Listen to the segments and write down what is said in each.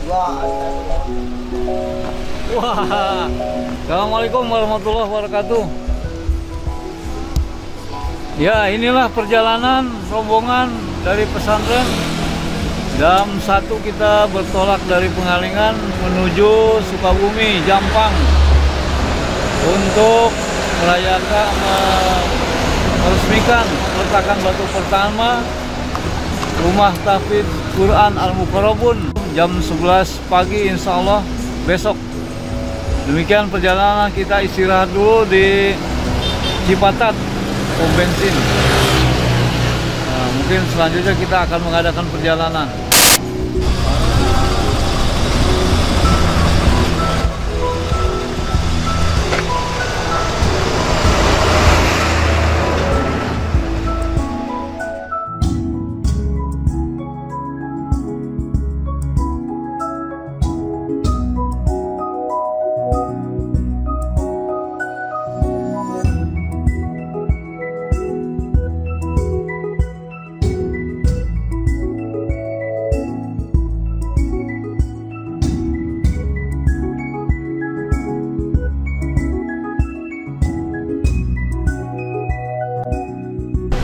Wah, assalamualaikum warahmatullahi wabarakatuh. Ya, inilah perjalanan rombongan dari pesantren. Jam 1 kita bertolak dari Pengalengan menuju Sukabumi, Jampang, untuk merayakan meresmikan peletakan batu pertama Rumah Tahfidz Quran Al-Muqarrabun jam 11 pagi insya Allah besok. Demikian perjalanan, kita istirahat dulu di Cipatat pom bensin. Nah, mungkin selanjutnya kita akan mengadakan perjalanan.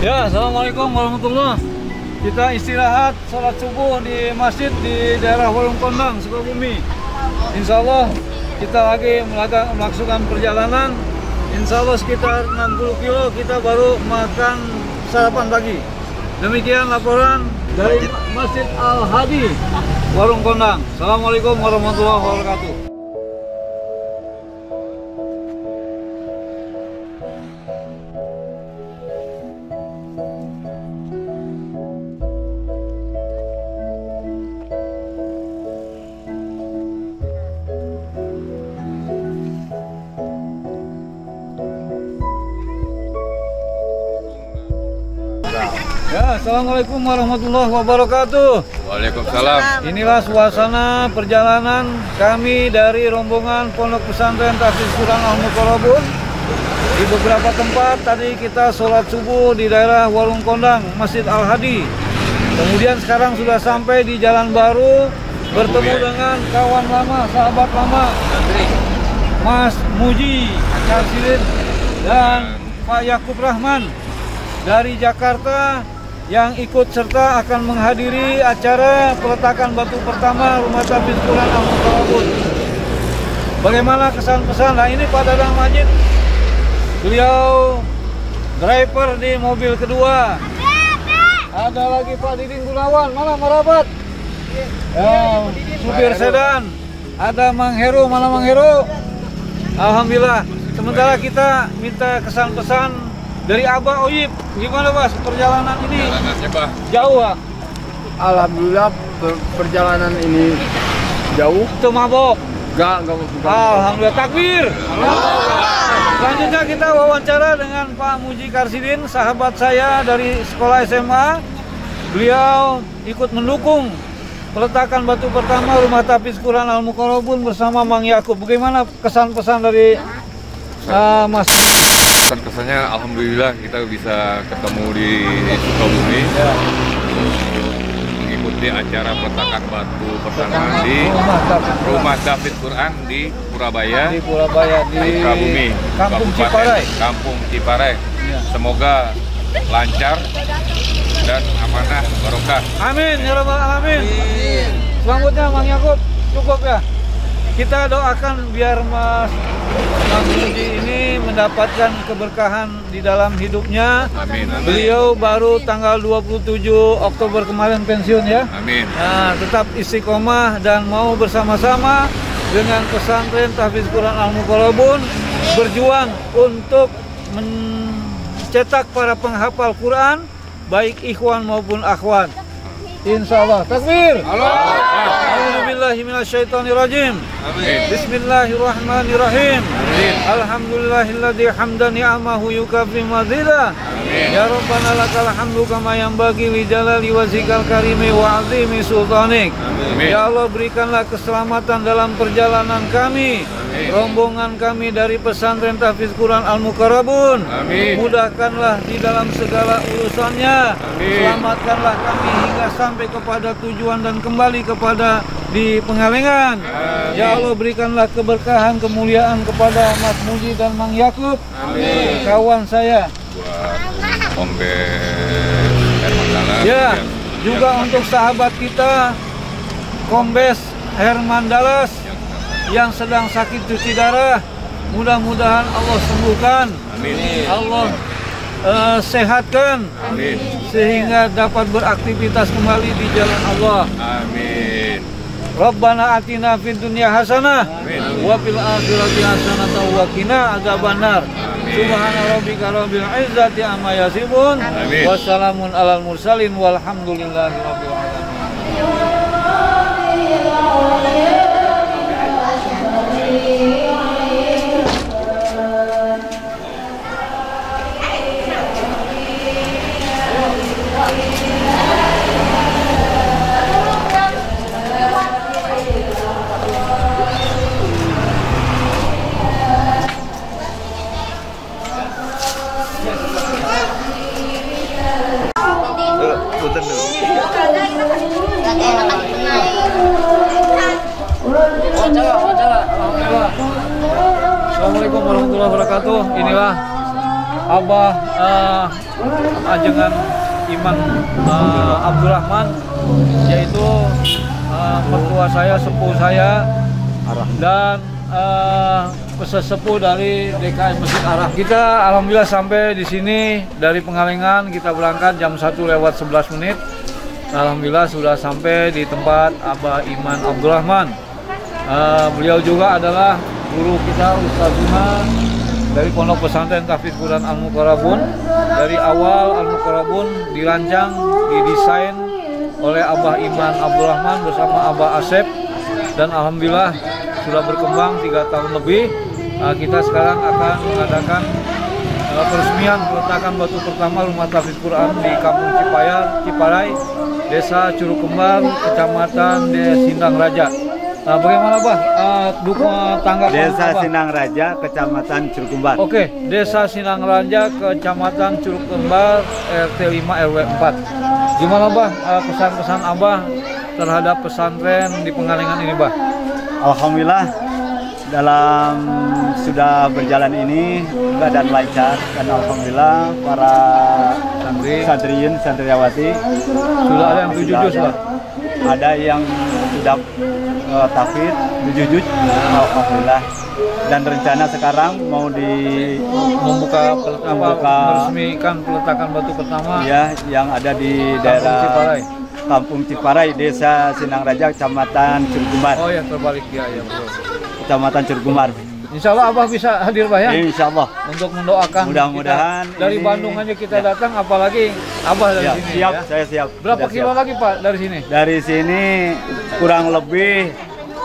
Ya, assalamualaikum warahmatullahi. Kita istirahat sholat subuh di masjid di daerah Warung Kondang, Sukabumi. Insya Allah kita lagi melakukan perjalanan. Insya Allah sekitar 60 kilo kita baru makan sarapan pagi. Demikian laporan dari Masjid Al-Hadi, Warung Kondang. Assalamualaikum warahmatullahi wabarakatuh. Ya, assalamualaikum warahmatullahi wabarakatuh. Waalaikumsalam. Inilah suasana perjalanan kami dari rombongan Pondok Pesantren Tahfidz Quran Al-Muqarrabun. Di beberapa tempat tadi kita sholat subuh di daerah Warung Kondang, Masjid Al-Hadi. Kemudian sekarang sudah sampai di Jalan Baru, bertemu dengan kawan lama, sahabat lama, Mas Muji Karsidin dan Pak Yakub Rahman dari Jakarta, yang ikut serta akan menghadiri acara peletakan batu pertama Rumah Tahfidz Quran Al-Muqarrabun. Bagaimana kesan-pesan? Nah, ini Pak Dadang Majid, beliau driver di mobil kedua. Ada lagi Pak Didin Gunawan, mana merapat? Ya, supir sedan. Ada Mang Heru, mana Mang Heru? Alhamdulillah. Sementara kita minta kesan-pesan dari Abah Oyib. Gimana Mas perjalanan ini? Perjalanannya Pak Jauh Pak? Alhamdulillah perjalanan ini jauh. Itu mabok? Enggak. Alhamdulillah, takbir. Selanjutnya kita wawancara dengan Pak Muji Karsidin, sahabat saya dari sekolah SMA. Beliau ikut mendukung peletakan batu pertama Rumah Tahfidz Quran Al-Muqarrabun bersama Mang Yakub. Bagaimana kesan-pesan dari Mas Muji? Kesannya alhamdulillah kita bisa ketemu di Sukabumi ya, mengikuti acara peletakan batu pertama di Rumah Tahfidz Quran di Purabaya, di Sukabumi, Kampung Kabupaten Ciparai. Kampung Ciparai. Ya. Semoga lancar dan amanah barokah. Amin ya rabbal alamin. Selanjutnya Mang Yakub, cukup ya. Kita doakan biar Mas Muji ini mendapatkan keberkahan di dalam hidupnya. Amin. Beliau baru tanggal 27 Oktober kemarin pensiun ya. Amin. Nah, tetap istiqomah dan mau bersama-sama dengan pesantren Tahfidz Quran Al-Muqarrabun berjuang untuk mencetak para penghafal Quran, baik ikhwan maupun akhwat. Insya Allah. Takbir. A'udzubillahiminasyaitonirrajim. Bismillahirrahmanirrahim. Alhamdulillahilladzi hamdan ni'amahu yukafi mazidah. Ya Rabbana lakal hamdu kama yanbaghi li jalali wajhikal karimi wa 'azimi sultanik. Ya Allah, berikanlah keselamatan dalam perjalanan kami. rombongan kami dari pesantren Tahfiz Quran Al-Muqarrabun. Amin. Mudahkanlah di dalam segala urusannya. Amin. Selamatkanlah kami hingga sampai kepada tujuan dan kembali kepada di Pengalengan. Amin. Ya Allah, berikanlah keberkahan, kemuliaan kepada Mas Mudi dan Mang Yakub, kawan saya. Buat Kombes Herman Dahlan. Ya, juga untuk sahabat kita Kombes Herman Dalas yang sedang sakit cuci darah. Mudah-mudahan Allah sembuhkan. Amin. Allah sehatkan. Amin. Sehingga dapat beraktivitas kembali di jalan Allah. Amin. Rabbana atina fid dunya hasanah wa fil akhirati hasanah wa qina adzabannar. Subhana rabbika rabbil izzati amma yasifun. Wassalamun alal mursalin walhamdulillahi rabbil alamin. Assalamualaikum warahmatullahi wabarakatuh. Inilah Abah ajengan Iman Abdurrahman, yaitu mertua saya, sepuh saya, dan pesesepuh dari DKM Masjid Arah. Kita alhamdulillah sampai di sini dari Pengalengan. Kita berangkat jam 1:11. Alhamdulillah sudah sampai di tempat Abah Iman Abdurrahman. Beliau juga adalah guru kita, Ustazuna dari Pondok Pesantren Tahfiz Quran Al-Muqarrabun. Dari awal Al-Muqarrabun dirancang, didesain oleh Abah Iman Abdurrahman bersama Abah Asep, dan alhamdulillah sudah berkembang 3 tahun lebih. Kita sekarang akan mengadakan peresmian peletakan batu pertama rumah Tahfiz Quran di Kampung Ciparai, Desa Curug Kembar, Kecamatan Sindang Raja. Nah, bagaimana Bah tanggapan Desa Abah? Sindang Raja, Kecamatan Curug Kembar. Oke, Desa Sindang Raja, Kecamatan Curug Kembar, RT 5 RW 4. Gimana Bah pesan-pesan Abah terhadap pesantren di Pengalengan ini Bah? Alhamdulillah dalam sudah berjalan ini keadaan lancar, dan alhamdulillah para santriyin santriawati Sudah ada yang 7 juz Bah? Ada yang sudah tahfidz 7 juz, alhamdulillah. Dan rencana sekarang mau membuka meresmikan peletakan batu pertama ya yang ada di daerah Kampung Ciparai, Desa Sindang Raja, Kecamatan Curug Kembar. Oh ya, terbalik ya, ya betul. Kecamatan Curug Kembar. Insya Allah Abah bisa hadir Bah ya? Insya Allah. Untuk mendoakan Mudah-mudahan kita. Dari Bandung aja kita datang, apalagi Abah dari sini. Siap, ya? saya siap. Berapa Sudah kilo siap. lagi Pak dari sini? Dari sini kurang lebih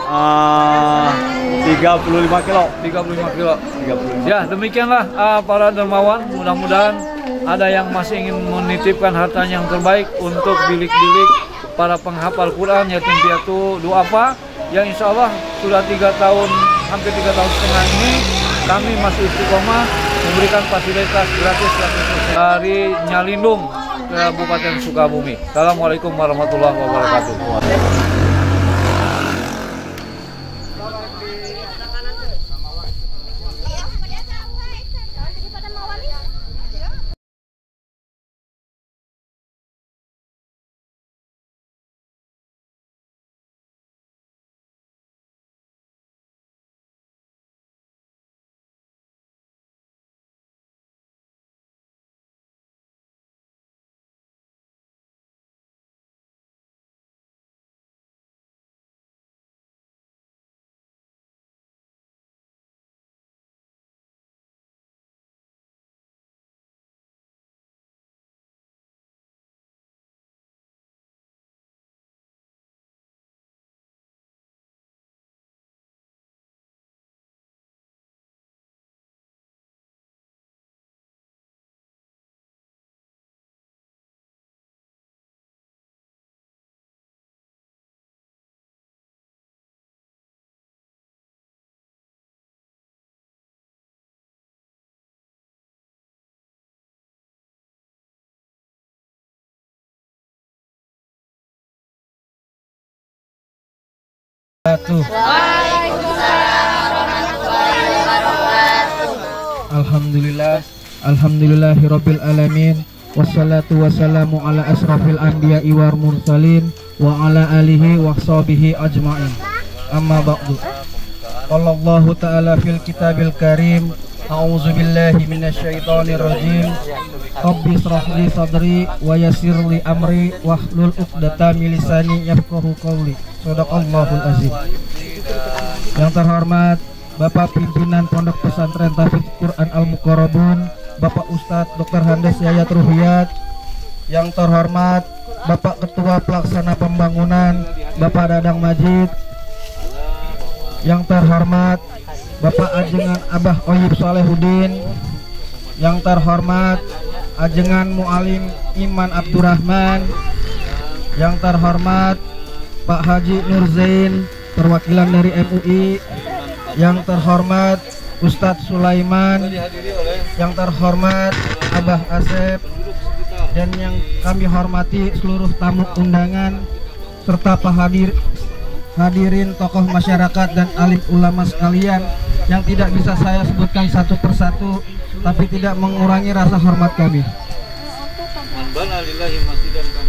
35 kilo. 35 kilo. 35. Ya, demikianlah para dermawan. Mudah-mudahan ada yang masih ingin menitipkan hartanya yang terbaik untuk bilik-bilik para penghafal Quran, yatim piatu, duafa, yang insya Allah sudah 3 tahun, hampir 3 tahun setengah ini kami masih istiqomah memberikan fasilitas gratis dari Nyalindung ke Kabupaten Sukabumi. Assalamualaikum warahmatullahi wabarakatuh. Alhamdulillahirabbil alamin wassalatu wassalamu ala asrafil anbiya'i wal mursalin wa ala alihi wa sahbihi ajmain. Amma ba'du. Qala Allah ta'ala fil kitabil karim, a'udzu billahi minasyaitonir rajim. Rabbi shrah li sadri wa yassir li amri wahlul 'uqdatam min lisani yafqahu qawli. Shadaqallahul azim. Yang terhormat Bapak Pimpinan Pondok Pesantren Tahfidz Quran Al-Muqarrabun, Bapak Ustadz Dr. Handes Yayat Ruhiyat. Yang terhormat Bapak Ketua Pelaksana Pembangunan Bapak Dadang Majid. Yang terhormat Bapak Ajengan Abah Oyib Salehudin. Yang terhormat Ajengan Mualim Iman Abdurrahman. Yang terhormat Pak Haji Nur Zain, perwakilan dari MUI. Yang terhormat Ustadz Sulaiman, yang terhormat Abah Asep, dan yang kami hormati seluruh tamu undangan serta hadirin tokoh masyarakat dan alim ulama sekalian yang tidak bisa saya sebutkan satu persatu, tapi tidak mengurangi rasa hormat kami.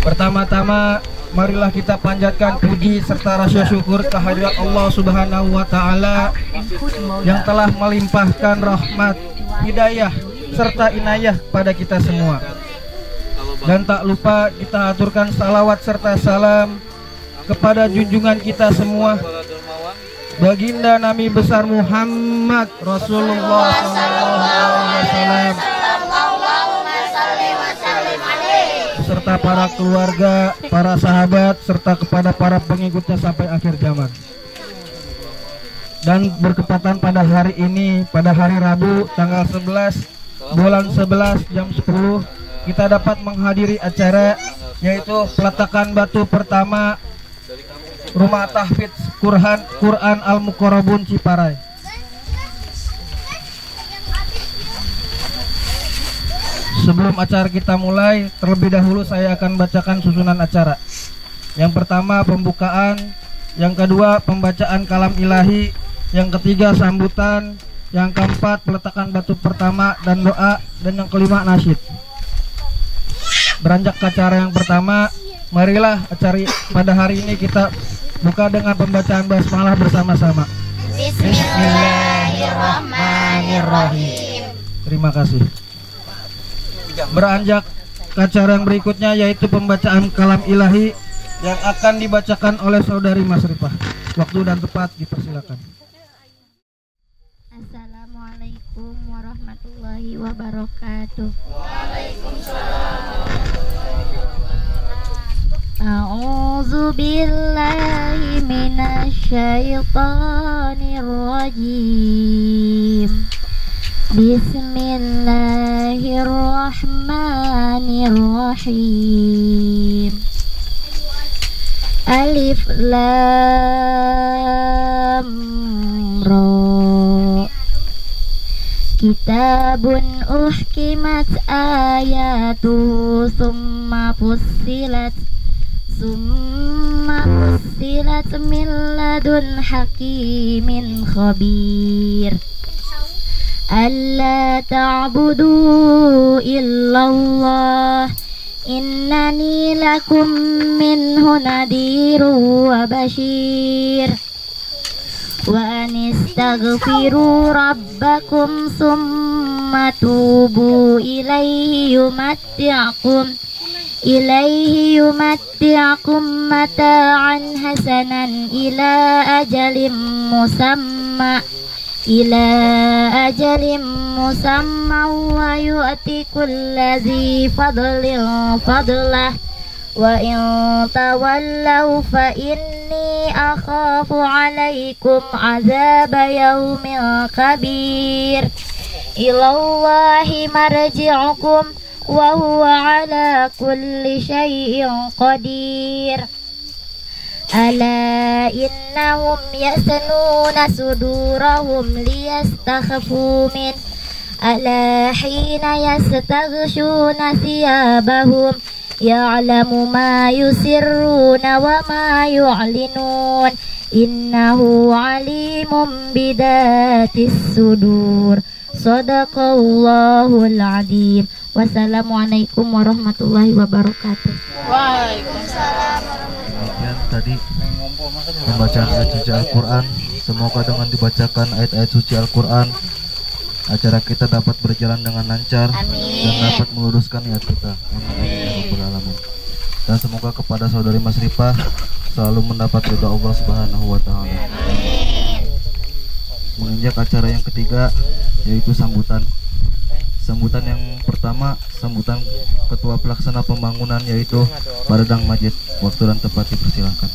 Pertama-tama marilah kita panjatkan puji serta rasa syukur kehadirat Allah Subhanahu wa Ta'ala yang telah melimpahkan rahmat, hidayah serta inayah pada kita semua. Dan tak lupa kita aturkan salawat serta salam kepada junjungan kita semua, Baginda Nabi besar Muhammad Rasulullah SAW, serta para keluarga, para sahabat, serta kepada para pengikutnya sampai akhir zaman. Dan berkepatan pada hari ini, pada hari Rabu tanggal 11 bulan 11 jam 10, kita dapat menghadiri acara yaitu peletakan batu pertama Rumah Tahfidz Quran Al-Muqarrabun Ciparai. Sebelum acara kita mulai, terlebih dahulu saya akan bacakan susunan acara. Yang pertama pembukaan, yang kedua pembacaan kalam ilahi, yang ketiga sambutan, yang keempat peletakan batu pertama dan doa, dan yang kelima nasyid. Beranjak ke acara yang pertama, marilah acara pada hari ini kita buka dengan pembacaan basmalah bersama-sama. Bismillahirrahmanirrahim. Terima kasih. Beranjak ke acara yang berikutnya yaitu pembacaan kalam ilahi yang akan dibacakan oleh saudari Masrifah. Waktu dan tempat dipersilakan. Assalamualaikum warahmatullahi wabarakatuh. Waalaikumsalam. A'udzu billahi minasyaitonir rajim. Bismillahirrahmanirrahim. Alif Lam Ra. Kitabun uhkimat ayatu summa fussilat min ladun hakimin khabir. Alla ta'budu illallah innani lakum minhu nadhiru wa bashir. Wa anistaghfiru rabbakum summa tubu ilaihi yumatti'akum mata'an hasanan ila ajalim musamma wa yu'ti kulladzi fadlin fadlah wa in tawallaw fa inni akhafu alaikum azaba yaumin kabir. Ilallahi marji'ukum wa huwa ala kulli syai'in qadir. Ala innahum yasanuna sudurahum liyastakhfu min ala hina yastaghshuna thiyabahum ya'lamu ma yusirruna wa ma yu'linun innahu alimun bidatis sudur. Shadaqallahul adzim. Wassalamualaikum warahmatullahi wabarakatuh. Waalaikumsalam. Demikian tadi pembacaan ayat suci Al-Quran. Semoga dengan dibacakan ayat-ayat suci Al-Quran, acara kita dapat berjalan dengan lancar. Amin. Dan dapat meluruskan niat kita. Amin. Dan semoga kepada saudari Mas Rifah selalu mendapat ridha Allah Subhanahu wa Ta'ala. Menginjak acara yang ketiga, yaitu sambutan. Sambutan yang pertama, sambutan Ketua Pelaksana Pembangunan, yaitu Pak Dadang Majid. Waktu dan tempat dipersilakan.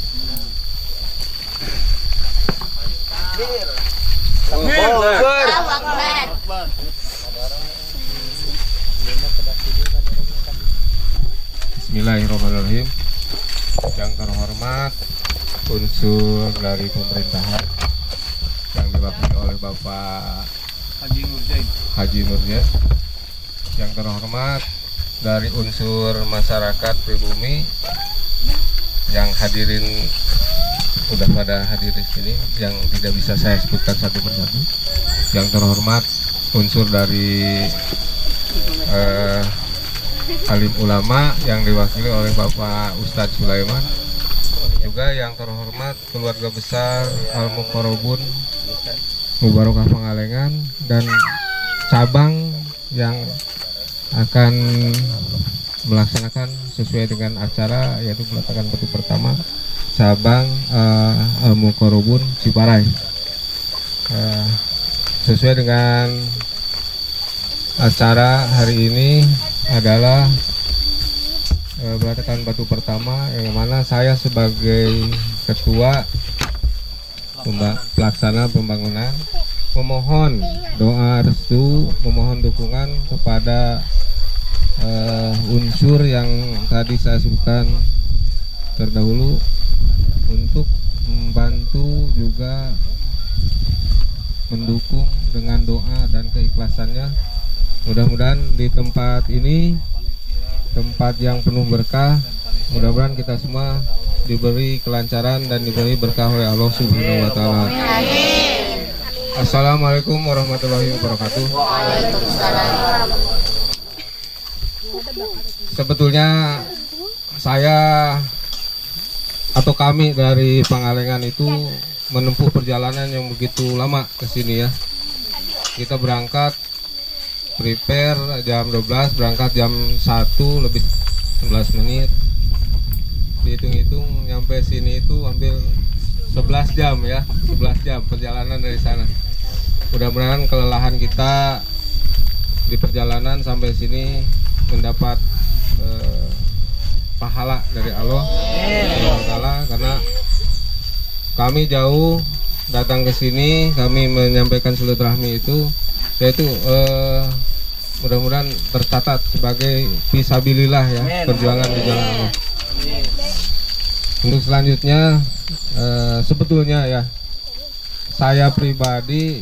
Bismillahirrahmanirrahim. Yang terhormat unsur dari pemerintahan yang diwakili oleh Bapak Haji Nurjain. Yang terhormat dari unsur masyarakat pribumi yang hadirin, udah pada hadir di sini, yang tidak bisa saya sebutkan satu persatu. Yang terhormat unsur dari alim ulama yang diwakili oleh Bapak Ustadz Sulaiman. Juga yang terhormat keluarga besar Al-Muqarrabun Mubarakah Pangalengan dan cabang yang akan melaksanakan sesuai dengan acara, yaitu peletakan batu pertama cabang Al-Muqarrabun Ciparai. Sesuai dengan acara hari ini adalah peletakan batu pertama, yang mana saya sebagai ketua pelaksana pembangunan memohon doa restu, memohon dukungan kepada unsur yang tadi saya sebutkan terdahulu untuk membantu juga mendukung dengan doa dan keikhlasannya. Mudah-mudahan di tempat ini, tempat yang penuh berkah, mudah-mudahan kita semua diberi kelancaran dan diberi berkah oleh Allah Subhanahu wa Ta'ala. Assalamualaikum warahmatullahi wabarakatuh. Waalaikumsalam. Sebetulnya saya atau kami dari Pangalengan itu menempuh perjalanan yang begitu lama ke sini ya. Kita berangkat prepare jam 12, berangkat jam 1 lebih 11 menit. Dihitung-hitung nyampe sini itu hampir 11 jam ya, 11 jam perjalanan dari sana. Mudah-mudahan kelelahan kita di perjalanan sampai sini mendapat pahala dari Allah Subhanahu, karena kami jauh datang ke sini, kami menyampaikan silaturahmi itu, yaitu mudah-mudahan tercatat sebagai fisabilillah ya, perjuangan di jalan Allah. Untuk selanjutnya sebetulnya ya, saya pribadi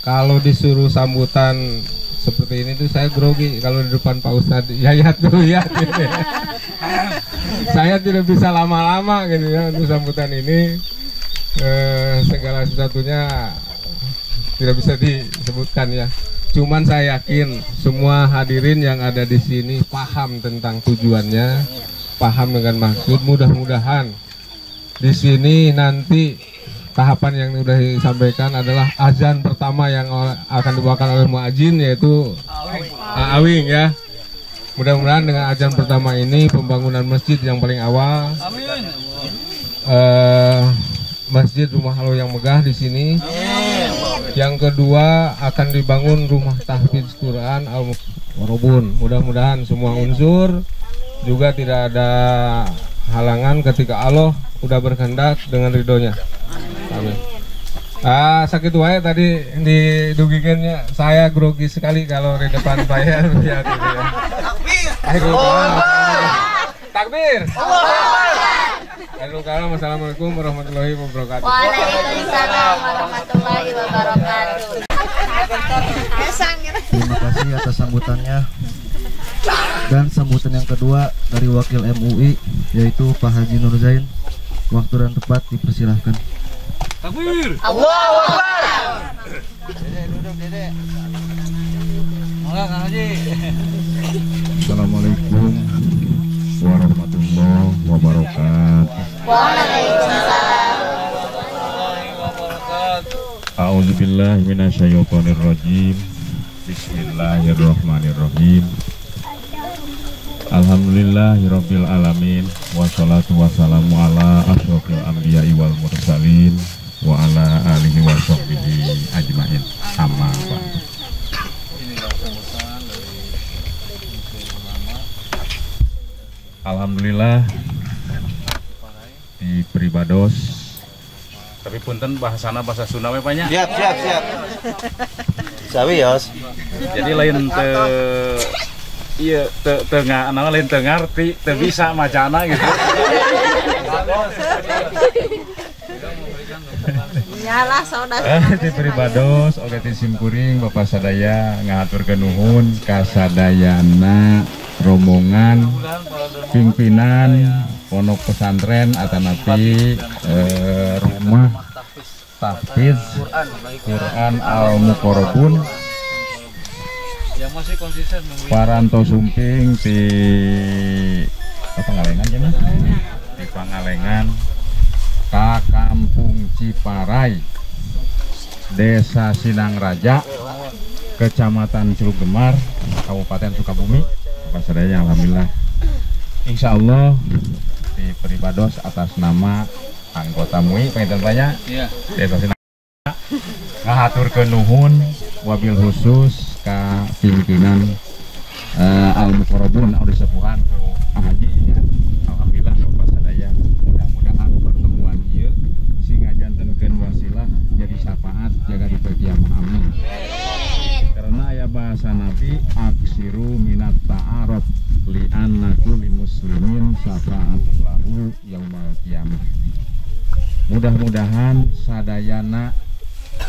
kalau disuruh sambutan seperti ini tuh saya grogi kalau di depan Pak Ustadz Yayat tuh ya. Saya tidak bisa lama-lama gitu ya untuk sambutan ini. Segala sesuatunya tidak bisa disebutkan ya. Cuman saya yakin semua hadirin yang ada di sini paham tentang tujuannya, paham dengan maksud. Mudah-mudahan di sini nanti tahapan yang sudah disampaikan adalah azan pertama yang akan dibawakan oleh muadzin, yaitu Awing ya. Mudah-mudahan dengan azan pertama ini pembangunan masjid yang paling awal, masjid rumah Allah yang megah di sini. Yang kedua akan dibangun rumah tahfidz Quran Al-Muqarrabun. Mudah-mudahan semua unsur juga tidak ada halangan ketika Allah udah berkehendak dengan ridhonya. Amin. Sakit wae tadi didugikannya, saya grogi sekali kalau di depan saya lihat ini ya. Takbir. Assalamualaikum warahmatullahi wabarakatuh. Waalaikumsalam warahmatullahi wabarakatuh. Terima kasih atas sambutannya. Dan sambutan yang kedua dari wakil MUI, yaitu Pak Haji Nurjain. Waktu dan tempat dipersilahkan. Takbir. Allahu Akbar. Dede duduk Dede. Mangga Kang Haji. Assalamualaikum warahmatullahi wabarakatuh. Waalaikumsalam. A'udzubillahi minasyaitonirrajim. Bismillahirrahmanirrahim. Alhamdulillahirabbil alamin wassalatu wassalamu ala asyrofil anbiya'i wal mursalin wa ala alihi wa sahbihi ajmain. Amma ba'du. Alhamdulillah di Peribados. Tapi punten bahasana bahasa Sunda we banyak. Siap. Sawi yos. Jadi lain iya tengah lain ngerti bisa macana gitu. Nyalah saudara. Di Peribados oge ti simkuring Bapak sadaya ngaturkeun nuhun ka sadayana rombongan pimpinan pondok pesantren atanapi rumah tahfiz Quran Al-Muqarrabun Yang masih konsisten Paranto Sumping di Pangalengan ya Mas? Di Pangalengan ka Kampung Ciparai Desa Sinang Raja Kecamatan Curug Gemar Kabupaten Sukabumi. Bapak sadaya alhamdulillah insya Allah di Peribados atas nama anggota MUI penginten banyak Desa Sinang Raja ngahaturkeun nuhun wabil khusus ka pimpinan Al-Muqarrabun Audi Sepuhan Haji ya. Alhamdulillah Bapak sadaya mudah-mudahan pertemuan ieu sing ngajantenkeun wasilah jadi syafaat jaga di kiamah amin. Karena aya bahasa Nabi aksiru minat ta'aruf li annaku li muslimin syafaat lahu yaumal qiyamah. Mudah-mudahan sadayana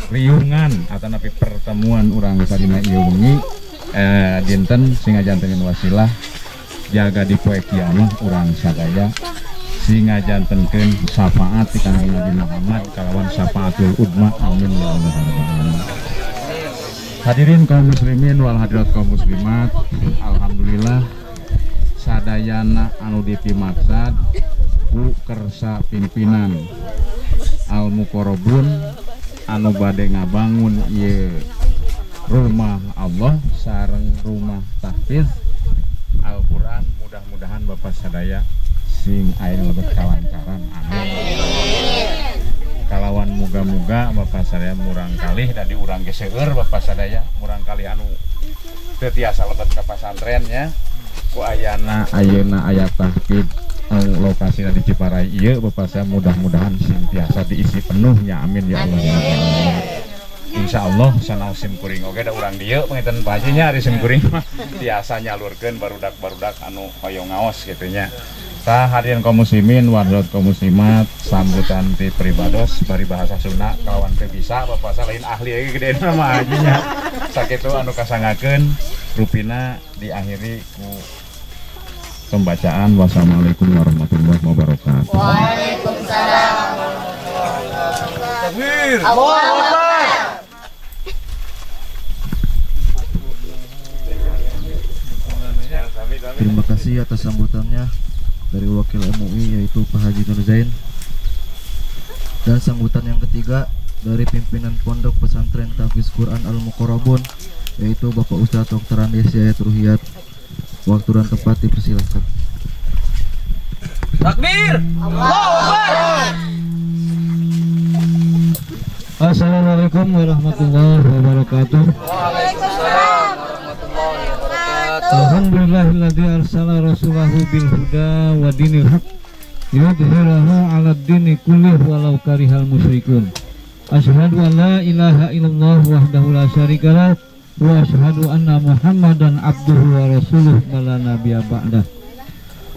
riungan atau napi pertemuan urang sadina ieu wengi dinten sing ngajantenkeun wasilah jaga di poe kiamah urang sadaya sing ngajantenkeun syafaat ti Kanjeng Nabi Muhammad kalawan syafaatul udma amin ya Allah. Hadirin kaum muslimin wal hadirat kaum muslimat, alhamdulillah sadayana anu dipimaksad ku kersa pimpinan Al-Muqarrabun anu bade ngabangun ieu rumah Allah sareng rumah tahfiz Al-Qur'an. Mudah-mudahan Bapak sadaya sing aya lebet kalancaran amin. Kalawan muga-muga Bapak sadaya murang kalih tadi urang ge seueur Bapak sadaya murang kalih anu teu tiasa lebet ka pasantrennya ku ayeuna aya tahfiz lokasina di Ciparai ieu Bapak saya mudah-mudahan senantiasa diisi penuhnya amin ya Allah. Insya Allah sanaos simkuring oge da urang dieu penginten Pak Haji nya ari simkuring mah tiasa nyalurkeun barudak-barudak anu hoyong ngaos kitu nya. Tah hadirin kaum muslimin warahmatullahi kaum muslimat sambutan ti Peribados bari bahasa Sunda kawan teu bisa Bapak saya lain ahli ge gede mah Haji nya. Sakitu anu kasangakeun rupina diakhiri ku pembacaan. Wassalamualaikum warahmatullahi wabarakatuh. Waalaikumsalam. Takbir. Allahu Akbar. Terima kasih atas sambutannya dari wakil MUI yaitu Pak Haji Nur Zain. Dan sambutan yang ketiga dari pimpinan Pondok Pesantren Tahfiz Quran Al-Muqarrabun yaitu Bapak Ustadz Dr. Andes Yayat Ruhiyat. Waktu dan tempat dipersilahkan. Takbir. Allahu Akbar. Assalamualaikum warahmatullahi wabarakatuh. Waalaikumsalam warahmatullahi wabarakatuh. Alhamdulillahilladzi arsala rasulahu bil huda wa dinil haq yudhhirahu 'alad dini kullih walau karihal musyrikun. Asyhadu an la ilaha illallah wahdahu la syarikalah wa asyhadu anna Muhammadan abduhu wa rasuluh la nabiyya ba'dah.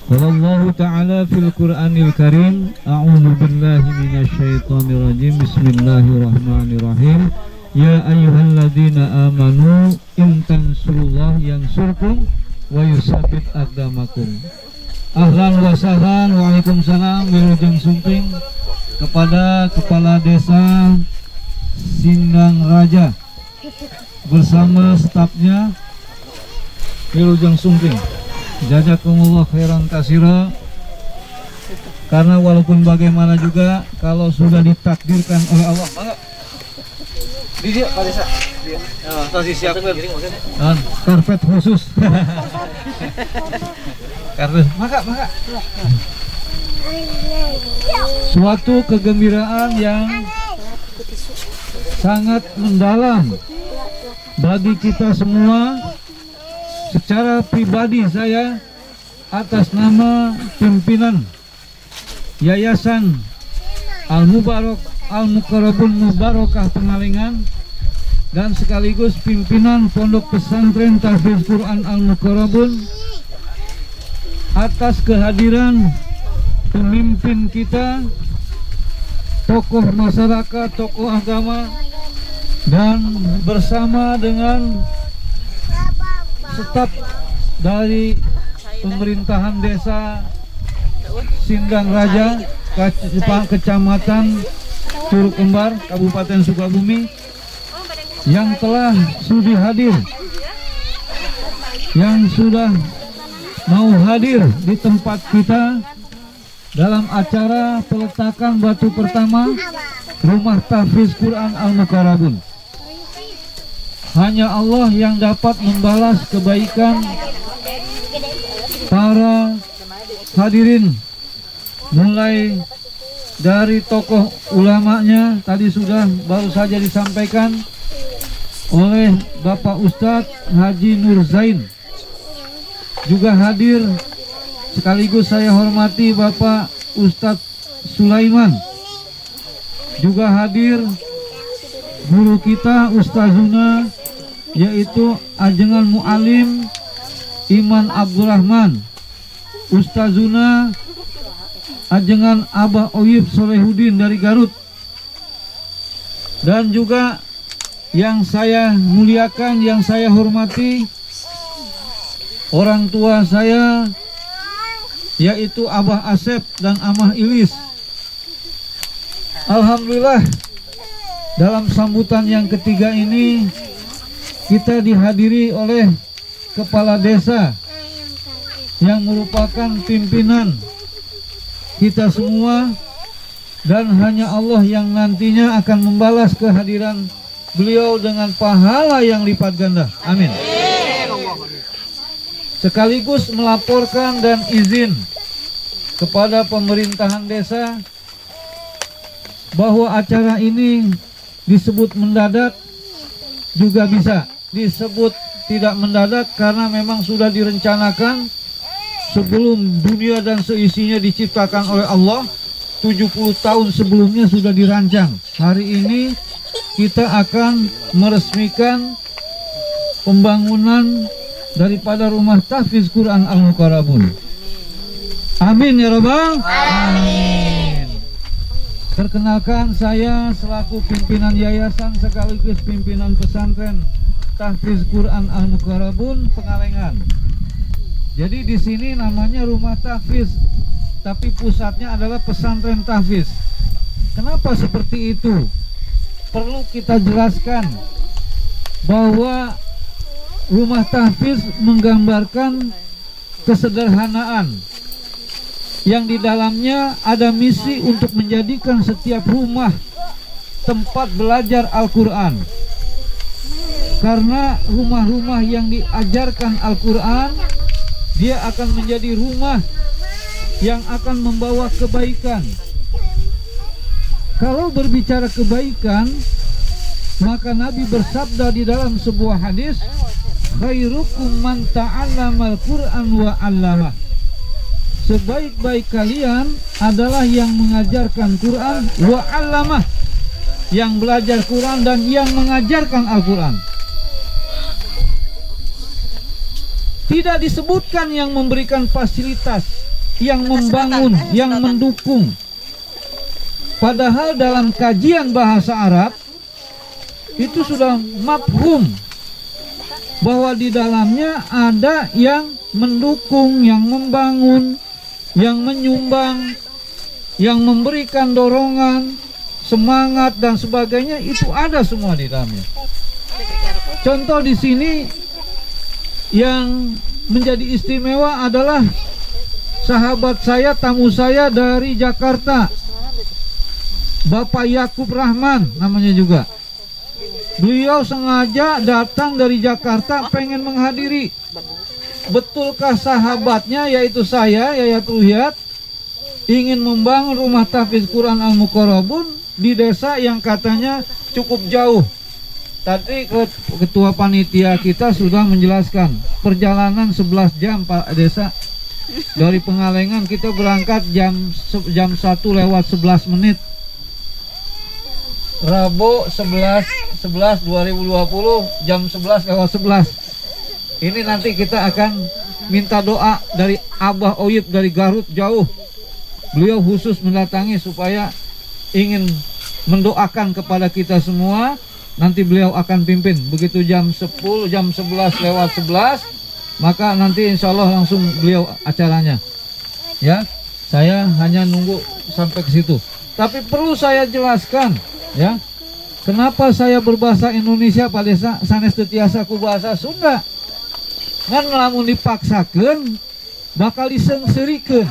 Wallahu ta'ala fil Qur'anil Karim a'udzu billahi minasyaitonir rajim. Bismillahirrahmanirrahim. Ya ayyuhalladzina amanu in tansurullah yansurkum wa yusabbit aqdamakum. Ahlan wa sahlan, waalaikumsalam, Wilujeng Sumping, kepada Kepala Desa Sindang Raja bersama stafnya Wilujeng Sumping. Jazakumullah khairan katsira. Karena walaupun bagaimana juga kalau sudah ditakdirkan oleh Allah, dia Pak Desa, tadi siapkan karpet khusus. Karpet, maka. Suatu kegembiraan yang sangat mendalam bagi kita semua. Secara pribadi saya atas nama pimpinan Yayasan Al-Muqarrabun Mubarakah Pengalengan dan sekaligus pimpinan Pondok Pesantren Tahfiz Quran Al-Muqarrabun atas kehadiran pemimpin kita, tokoh masyarakat, tokoh agama, dan bersama dengan staf dari pemerintahan desa Sindang Raja, Kecamatan Curug Kembar, Kabupaten Sukabumi, yang telah sudi hadir, yang sudah mau hadir di tempat kita dalam acara peletakan batu pertama Rumah Tahfiz Quran Al-Muqarrabun. Hanya Allah yang dapat membalas kebaikan para hadirin, mulai dari tokoh ulamanya tadi sudah baru saja disampaikan oleh Bapak Ustadz Haji Nur Zain, juga hadir sekaligus saya hormati Bapak Ustadz Sulaiman, juga hadir guru kita Ustazuna yaitu Ajengan Mu'alim Iman Abdurrahman, Ustazuna Ajengan Abah Oyib Solehudin dari Garut, dan juga yang saya muliakan, yang saya hormati, orang tua saya yaitu Abah Asep dan Amah Ilis. Alhamdulillah, dalam sambutan yang ketiga ini kita dihadiri oleh kepala desa yang merupakan pimpinan kita semua, dan hanya Allah yang nantinya akan membalas kehadiran beliau dengan pahala yang lipat ganda. Amin. Sekaligus melaporkan dan izin kepada pemerintahan desa bahwa acara ini disebut mendadak juga bisa, disebut tidak mendadak karena memang sudah direncanakan sebelum dunia dan seisinya diciptakan oleh Allah. 70 tahun sebelumnya sudah dirancang. Hari ini kita akan meresmikan pembangunan daripada Rumah Tahfiz Quran Al-Muqarrabun. Amin ya Rabbal Alamin. Perkenalkan, saya selaku pimpinan yayasan sekaligus pimpinan pesantren Tahfiz Quran Al-Muqarrabun Pengalengan. Jadi di sini namanya Rumah Tahfiz, tapi pusatnya adalah pesantren tahfiz. Kenapa seperti itu? Perlu kita jelaskan bahwa Rumah Tahfiz menggambarkan kesederhanaan yang di dalamnya ada misi untuk menjadikan setiap rumah tempat belajar Al-Quran. Karena rumah-rumah yang diajarkan Al-Quran, dia akan menjadi rumah yang akan membawa kebaikan. Kalau berbicara kebaikan, maka Nabi bersabda di dalam sebuah hadis, khairukum man ta'allamal Qur'an wa 'allamah. Sebaik-baik kalian adalah yang mengajarkan Quran wa 'allamah, yang belajar Quran dan yang mengajarkan Al-Quran. Tidak disebutkan yang memberikan fasilitas, yang membangun, yang mendukung. Padahal dalam kajian bahasa Arab itu sudah mafhum bahwa di dalamnya ada yang mendukung, yang membangun, yang menyumbang, yang memberikan dorongan, semangat dan sebagainya, itu ada semua di dalamnya. Contoh di sini yang menjadi istimewa adalah sahabat saya, tamu saya dari Jakarta, Bapak Yakub Rahman namanya juga. Beliau sengaja datang dari Jakarta pengen menghadiri. Betulkah sahabatnya, yaitu saya, Yayat Ruhyat, ingin membangun rumah tahfiz Quran Al-Muqarrabun di desa yang katanya cukup jauh. Tadi ketua panitia kita sudah menjelaskan perjalanan 11 jam Pak Desa. Dari Pengalengan kita berangkat jam 1:11 Rabu 11/11/2020 jam 11:11. Ini nanti kita akan minta doa dari Abah Oyib dari Garut jauh. Beliau khusus mendatangi supaya ingin mendoakan kepada kita semua. Nanti beliau akan pimpin. Begitu jam 10, jam 11:11, maka nanti insya Allah langsung beliau acaranya. Ya, saya hanya nunggu sampai ke situ. Tapi perlu saya jelaskan, ya, kenapa saya berbahasa Indonesia Pak Desa, sanes teu tiasa ku bahasa Sunda. Ngan lamun dipaksakeun bakal disengsirikeun.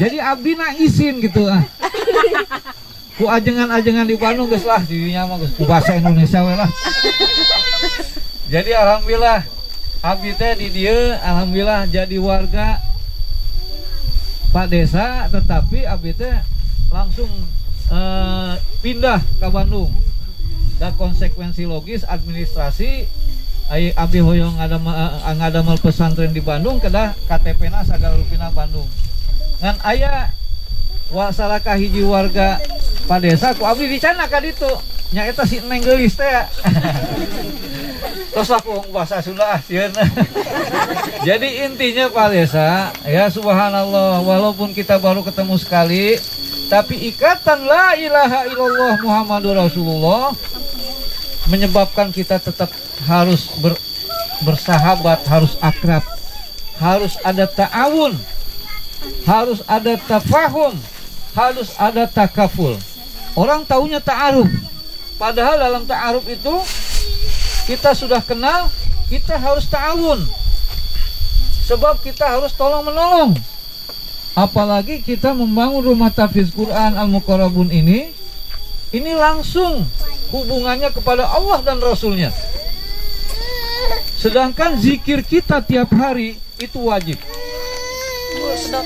Jadi abdi na izin gitu ah. Ku ajengan-ajengan di Bandung geus lah dirinya mah ku bahasa Indonesia we lah. Jadi alhamdulillah abdi teh di dieu alhamdulillah jadi warga Pak Desa, tetapi abdi teh langsung pindah ke Bandung. Dan konsekuensi logis administrasi abdi hoyong ngadamal pesantren di Bandung kedah KTP-na Sagalupina Bandung. Ngan aya wasalaka hiji warga Pak Desa ku abdi dicana ka ditu. Nya eta si Neng geulis teh. Terus aku bahasa Sunda sieun. Jadi intinya Pak Desa, ya subhanallah, walaupun kita baru ketemu sekali, tapi ikatan la ilaha illallah Muhammadur Rasulullah menyebabkan kita tetap harus bersahabat, harus akrab, harus ada ta'awun, harus ada tafahum, harus ada takaful. Orang taunya ta'aruf, padahal dalam ta'aruf itu kita sudah kenal, kita harus ta'awun. Sebab kita harus tolong-menolong. Apalagi kita membangun rumah tahfiz Quran Al-Muqarrabun ini langsung hubungannya kepada Allah dan Rasulnya. Sedangkan zikir kita tiap hari itu wajib.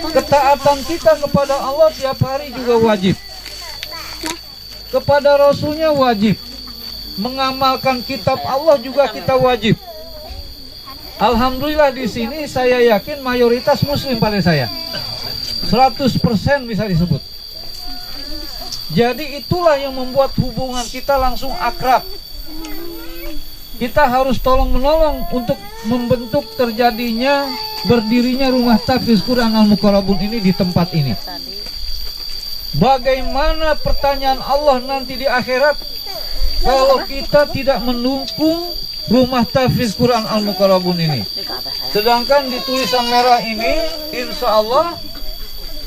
Ketaatan kita kepada Allah tiap hari juga wajib. Kepada Rasulnya wajib. Mengamalkan kitab Allah juga kita wajib. Alhamdulillah di sini saya yakin mayoritas muslim pada saya. 100% bisa disebut. Jadi itulah yang membuat hubungan kita langsung akrab. Kita harus tolong-menolong untuk membentuk terjadinya berdirinya rumah tahfiz Quran Al-Muqarrabun ini di tempat ini. Bagaimana pertanyaan Allah nanti di akhirat kalau kita tidak mendukung rumah tahfiz Quran Al-Muqarrabun ini? Sedangkan di tulisan merah ini insya Allah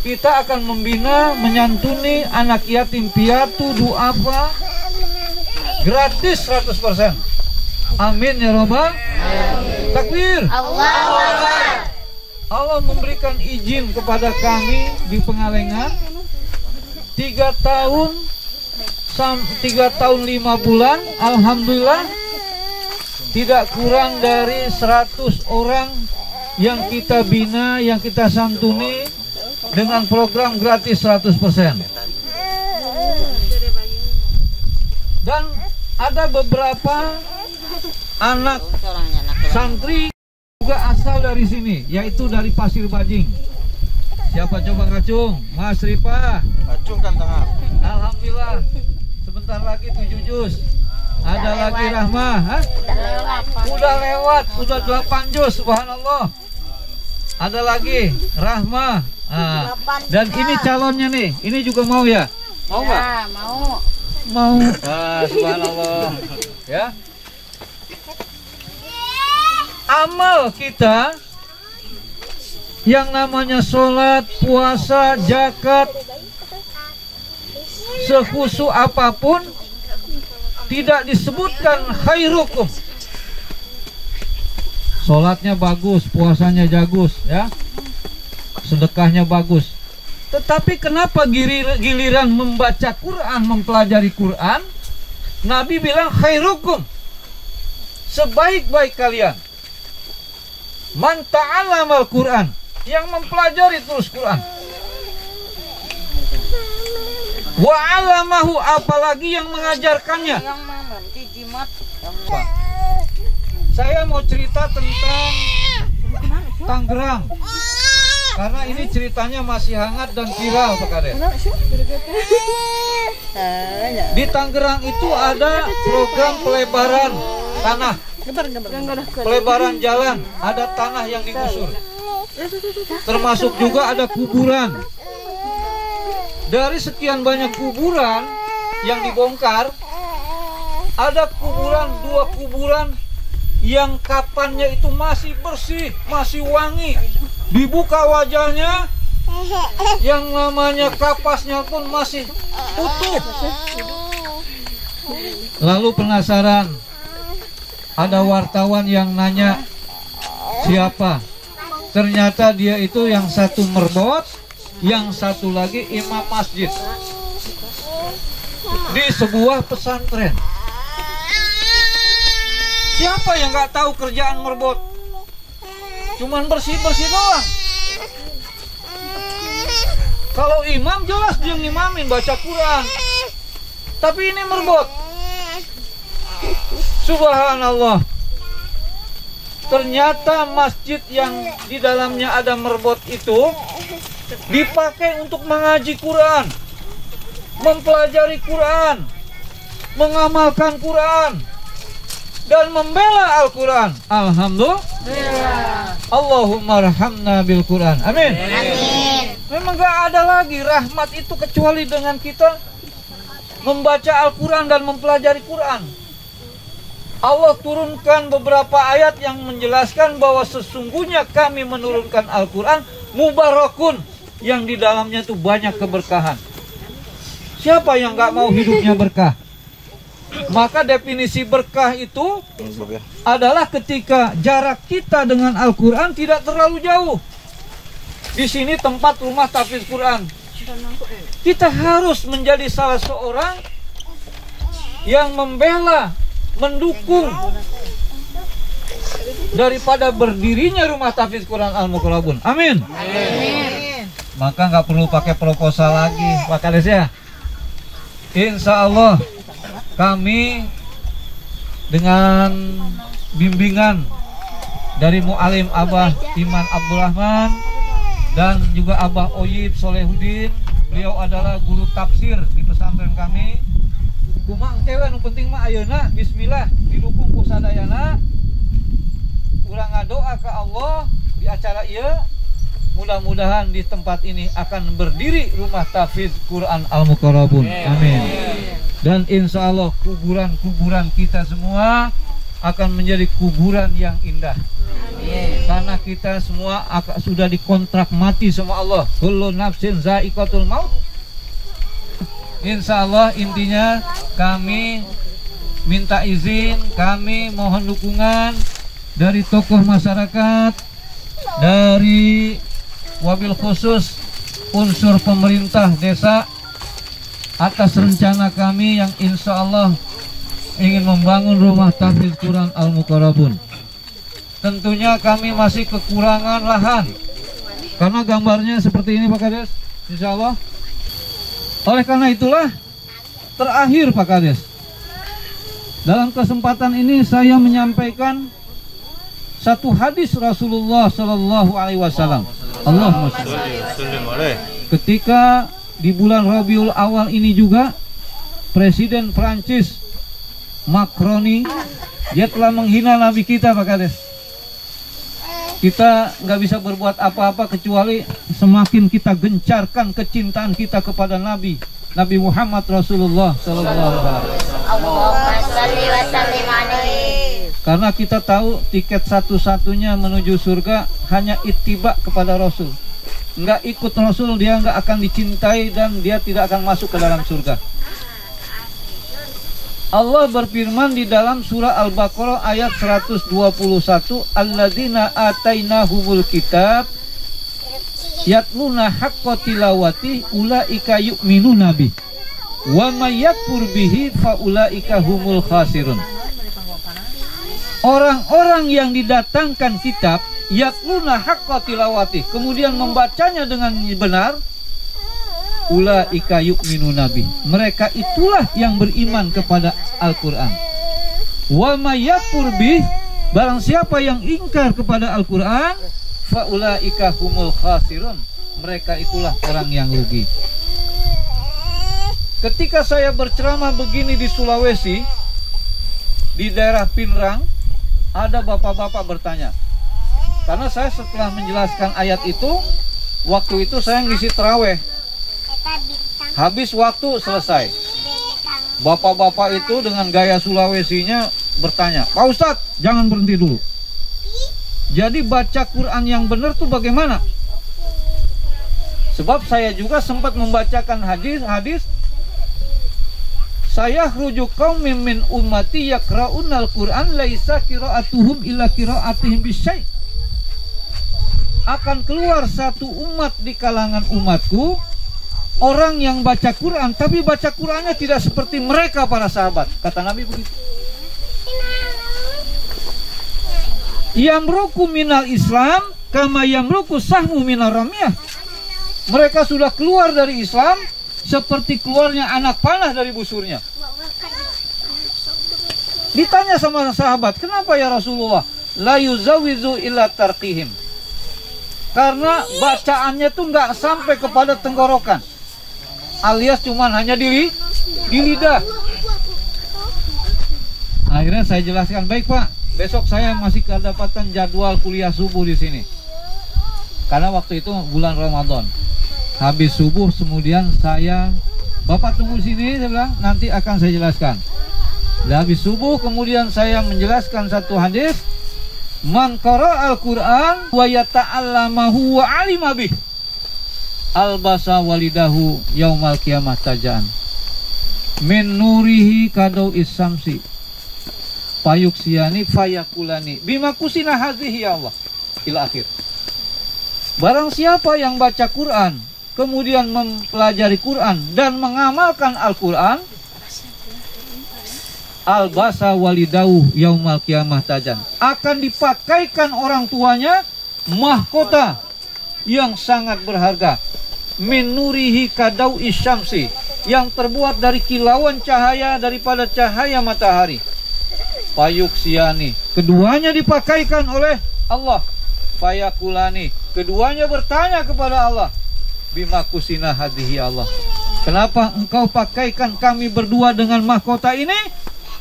kita akan membina, menyantuni anak yatim piatu duafa gratis 100%. Amin ya Rabbal. Takbir. Allahu Akbar. Allah memberikan izin kepada kami di Pengalengan 3 tahun 5 bulan, alhamdulillah tidak kurang dari 100 orang yang kita bina, yang kita santuni dengan program gratis 100%. Dan ada beberapa anak santri juga asal dari sini, yaitu dari Pasir Bajing. Siapa coba ngacung? Mas Ripa. Ngacung kan tengah. Alhamdulillah. Sebentar lagi 7 juz. Ada lagi Rahmah, hah? Udah lewat, udah 8 juz, subhanallah. Ada lagi Rahmah. Nah, dan ini calonnya nih, ini juga mau ya? Mau nggak? Ya, mau. Mau. Ah, subhanallah. Ya. Amal kita yang namanya sholat, puasa, zakat, sekhusyuk apapun tidak disebutkan khairukum. Sholatnya bagus, puasanya jagus, ya, sedekahnya bagus. Tetapi kenapa giliran membaca Quran, mempelajari Quran, Nabi bilang khairukum, sebaik-baik kalian man ta'allamal Quran, yang mempelajari terus Quran, wa 'allamahu, apalagi yang mengajarkannya. Saya mau cerita tentang Tangerang, karena ini ceritanya masih hangat dan viral, Pak Kades. Di Tangerang itu ada program pelebaran tanah, pelebaran jalan, ada tanah yang digusur, termasuk juga ada kuburan. Dari sekian banyak kuburan yang dibongkar, ada kuburan, 2 kuburan yang kapannya itu masih bersih, masih wangi, dibuka wajahnya, yang namanya kapasnya pun masih utuh. Lalu penasaran, ada wartawan yang nanya siapa, ternyata dia itu yang satu merbot, yang satu lagi imam masjid di sebuah pesantren. Siapa yang nggak tahu kerjaan merbot? Cuman bersih-bersih doang. Kalau imam jelas dia ngimamin, baca Quran. Tapi ini merbot. Subhanallah. Ternyata masjid yang di dalamnya ada merbot itu dipakai untuk mengaji Quran, mempelajari Quran, mengamalkan Quran, dan membela Al-Quran. Alhamdulillah. Allahumma rahamna bil Quran. Amin. Amin. Memang gak ada lagi rahmat itu kecuali dengan kita membaca Al-Quran dan mempelajari Quran. Allah turunkan beberapa ayat yang menjelaskan bahwa sesungguhnya kami menurunkan Al-Quran mubarakun, yang di dalamnya itu banyak keberkahan. Siapa yang gak mau hidupnya berkah? Maka definisi berkah itu adalah ketika jarak kita dengan Al-Quran tidak terlalu jauh. Di sini tempat rumah tahfiz Quran. Kita harus menjadi salah seorang yang membela, mendukung daripada berdirinya rumah tahfiz Quran Al-Mukarrabun. Amin. Amin. Maka nggak perlu pakai proposal lagi, Pak Kades ya. Insya Allah kami dengan bimbingan dari Mu'alim Abah Iman Abdurrahman dan juga Abah Oyib Solehudin, beliau adalah guru tafsir di pesantren kami. Kumang tewe nu penting mah ayeuna bismillah didukung ku sadayana. Urang ngadoa ke Allah di acara ieu, mudah-mudahan di tempat ini akan berdiri rumah tahfiz Quran Al-Mukarrabun. Amin. Dan insya Allah kuburan-kuburan kita semua akan menjadi kuburan yang indah. Amin. Karena kita semua sudah dikontrak mati sama Allah. Kullu nafsin za'iqatul maut. Insya Allah intinya kami minta izin, kami mohon dukungan dari tokoh masyarakat, dari wabil khusus unsur pemerintah desa atas rencana kami yang insya Allah ingin membangun rumah tahfiz Quran Al-Mukarrabun. Tentunya kami masih kekurangan lahan, karena gambarnya seperti ini Pak Kades, insya Allah. Oleh karena itulah terakhir Pak Kades, dalam kesempatan ini saya menyampaikan satu hadis Rasulullah Sallallahu Alaihi Wasallam. Allahumma sholli. Ketika di bulan Rabiul Awal ini juga Presiden Prancis Macron dia telah menghina Nabi kita Pak Kades. Kita nggak bisa berbuat apa-apa kecuali semakin kita gencarkan kecintaan kita kepada Nabi Muhammad Rasulullah Sallallahu Alaihi Wasallam. Allahumma sholli wa sallim alaihi. Karena kita tahu tiket satu-satunya menuju surga hanya ittiba kepada Rasul. Enggak ikut Rasul, dia enggak akan dicintai dan dia tidak akan masuk ke dalam surga. Allah berfirman di dalam surah Al-Baqarah ayat 121, alladzina atainahumul kitab yatluna haqqa tilawati ulaika yu'minuna bih wa may yakfur bihi fa ulaika humul khasirun. Orang-orang yang didatangkan kitab yatluna haqqa tilawati, kemudian membacanya dengan benar, ulaika yu'minuna bih, mereka itulah yang beriman kepada Al-Qur'an. Wa may yakfur bih, barang siapa yang ingkar kepada Al-Qur'an, fa ulaika humul khasirun, mereka itulah orang yang rugi. Ketika saya berceramah begini di Sulawesi, di daerah Pinrang, ada bapak-bapak bertanya. Karena saya setelah menjelaskan ayat itu, waktu itu saya ngisi taraweh. Habis waktu selesai, bapak-bapak itu dengan gaya Sulawesinya bertanya, Pak Ustadz, jangan berhenti dulu. Jadi baca Quran yang benar tuh bagaimana? Sebab saya juga sempat membacakan hadis. Saya rujuk kaum min ummati yaqra'unal Quran laisa qira'atuhum illa qira'atihim bisyai'. Akan keluar satu umat di kalangan umatku, orang yang baca Quran, tapi baca Qurannya tidak seperti mereka para sahabat. Kata Nabi begitu. Yamruku minal Islam kama yamruku sahmu minar ramiyah. Mereka sudah keluar dari Islam seperti keluarnya anak panah dari busurnya. Ditanya sama sahabat, kenapa ya Rasulullah? La yuzawizu illa tarqihim. Karena bacaannya tuh nggak sampai kepada tenggorokan, alias cuman hanya di lidah. Akhirnya saya jelaskan, baik Pak, besok saya masih kedapatan jadwal kuliah subuh di sini. Karena waktu itu bulan Ramadan. Habis subuh kemudian Bapak tunggu sini, saya bilang, nanti akan saya jelaskan. Dan habis subuh kemudian saya menjelaskan satu hadis, man qara al-Qur'an wa yata'allamahu wa 'alima bih albasa walidahu yaumal qiyamah tajaan min nurihi kadau isamsi payuksiani fayakulani bima kusina hadhihi ya Allah ila akhir. Barang siapa yang baca Quran kemudian mempelajari Quran dan mengamalkan Al-Quran, albasa walidau yaumal qiyamah tajan, akan dipakaikan orang tuanya mahkota yang sangat berharga, min nurihi kadau isyamsi, yang terbuat dari kilauan cahaya daripada cahaya matahari. Payuksiani, keduanya dipakaikan oleh Allah. Fayakulani, keduanya bertanya kepada Allah, bima kusina hadihi Allah, kenapa engkau pakaikan kami berdua dengan mahkota ini?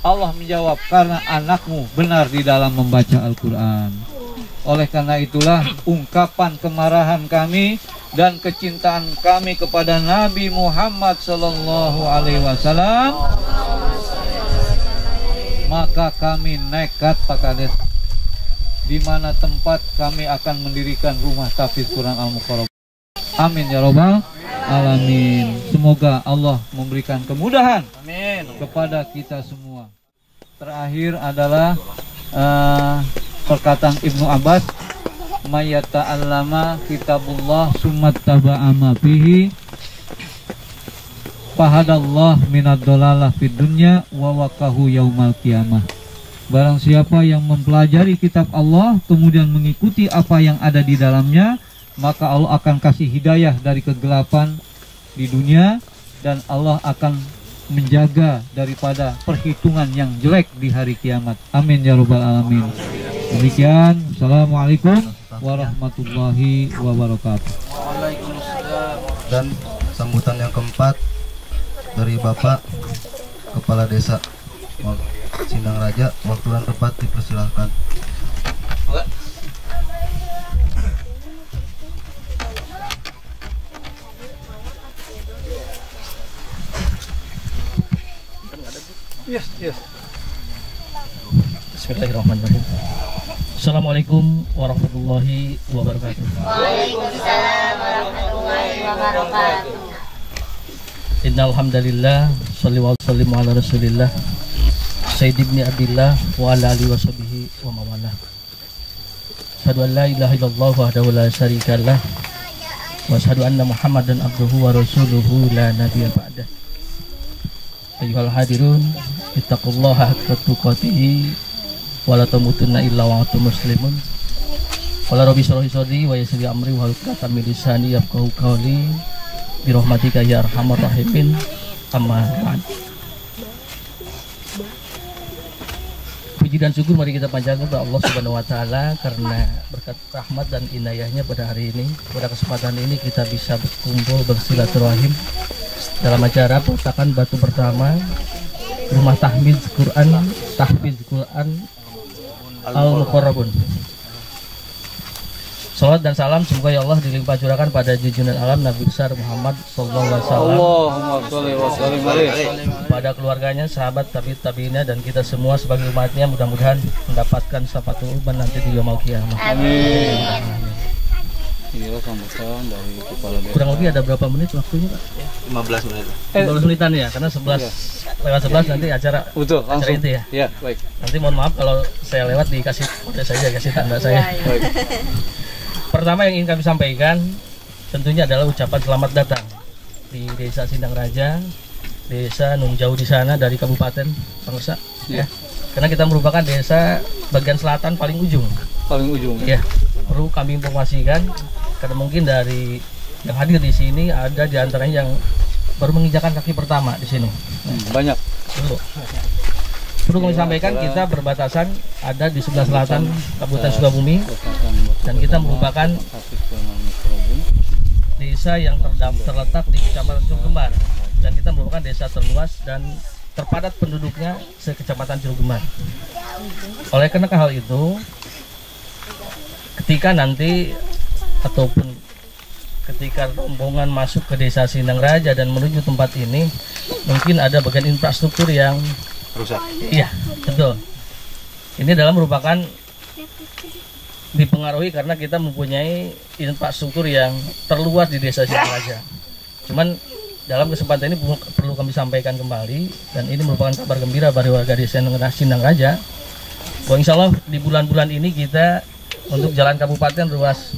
Allah menjawab, karena anakmu benar di dalam membaca Al-Quran. Oleh karena itulah ungkapan kemarahan kami dan kecintaan kami kepada Nabi Muhammad Sallallahu Alaihi Wasallam, maka kami nekat Pak Kades, di mana tempat kami akan mendirikan rumah tahfidz Quran Al-Muqarrab. Amin ya Rabbal Alamin. Semoga Allah memberikan kemudahan kepada kita semua. Terakhir adalah perkataan Ibnu Abbas, mayata'allama kitabullah summat taba'ama fihi fahadallah minad dolalah fid dunya wa waqahu yaumal qiyamah. Barang siapa yang mempelajari kitab Allah kemudian mengikuti apa yang ada di dalamnya, maka Allah akan kasih hidayah dari kegelapan di dunia dan Allah akan menjaga daripada perhitungan yang jelek di hari kiamat. Amin ya Rabbal Alamin. Demikian, Assalamualaikum warahmatullahi wabarakatuh. Dan sambutan yang keempat dari Bapak Kepala Desa Sindang Raja, waktu dan tempat dipersilahkan. Yes. Bismillahirrahmanirrahim. Assalamualaikum warahmatullahi wabarakatuh. Waalaikumsalam warahmatullahi wabarakatuh. Innal hamdalillah shalli wa sallimu ala Rasulillah Sayyid ibn Abdillah wa ala alihi washabihi wa mawala. Asyhadu an la ilaha illallah wahdahu la syarika lah wa asyhadu anna Muhammadan abduhu wa rasuluhu la nabiyya ba'dah. Ayyuhal hadirun ittaqullaha haqqa tuqatih wa la tamutunna illa wa antum muslimun. Qala rabbi shrah li sadri wa yassir li amri wa hlul 'uqdatam min lisani yafqahu qawli. Birahmatika ya arhamar rahimin. Amma ba'd. Puji dan syukur mari kita panjatkan kepada Allah Subhanahu wa taala karena berkat rahmat dan inayahnya pada hari ini, pada kesempatan ini kita bisa berkumpul bersilaturahim dalam acara peletakan batu pertama rumah tahfiz Quran Al-Muqarrabun. Salawat dan salam semoga ya Allah dilimpah curahkan pada junjungan alam Nabi besar Muhammad sallallahu alaihi wasallam. Allahumma sholli wa sallim alaihi. Pada keluarganya, sahabat, tabi'in dan kita semua sebagai umatnya mudah-mudahan mendapatkan syafaatul uban nanti di yaumul qiyamah. Amin. Inilah sambutan dari kepala desa. Kurang lebih ada berapa menit waktunya, Pak? 15 menit. 15 menitan ya, karena 11 lewat 11 nanti acara. Betul, langsung. Acara itu ya. Iya, baik. Nanti mohon maaf kalau saya lewat dikasih kode saja, kasih tanda saya. Baik. Pertama yang ingin kami sampaikan tentunya adalah ucapan selamat datang di Desa Sindang Raja, Desa Nun jauh di sana dari Kabupaten Pangesa, ya. Karena kita merupakan desa bagian selatan paling ujung. Paling ujung. Ya. Perlu kami informasikan karena mungkin dari yang hadir di sini ada di antaranya yang baru menginjakan kaki pertama di sini. Banyak. Perlu kami sampaikan kita berbatasan ada di sebelah selatan Kabupaten Sukabumi dan kita merupakan desa yang terletak di Kecamatan Curuggembar dan kita merupakan desa terluas dan terpadat penduduknya se-Kecamatan Curuggembar. Oleh karena hal itu, ketika nanti ataupun ketika rombongan masuk ke Desa Sindang Raja dan menuju tempat ini, mungkin ada bagian infrastruktur yang Rusak. Iya, betul. Ini adalah merupakan dipengaruhi karena kita mempunyai infrastruktur yang terluas di Desa Sindang Raja. Cuman dalam kesempatan ini perlu kami sampaikan kembali dan ini merupakan kabar gembira bagi warga Desa Sindang Raja bahwa insya Allah di bulan-bulan ini kita untuk jalan kabupaten ruas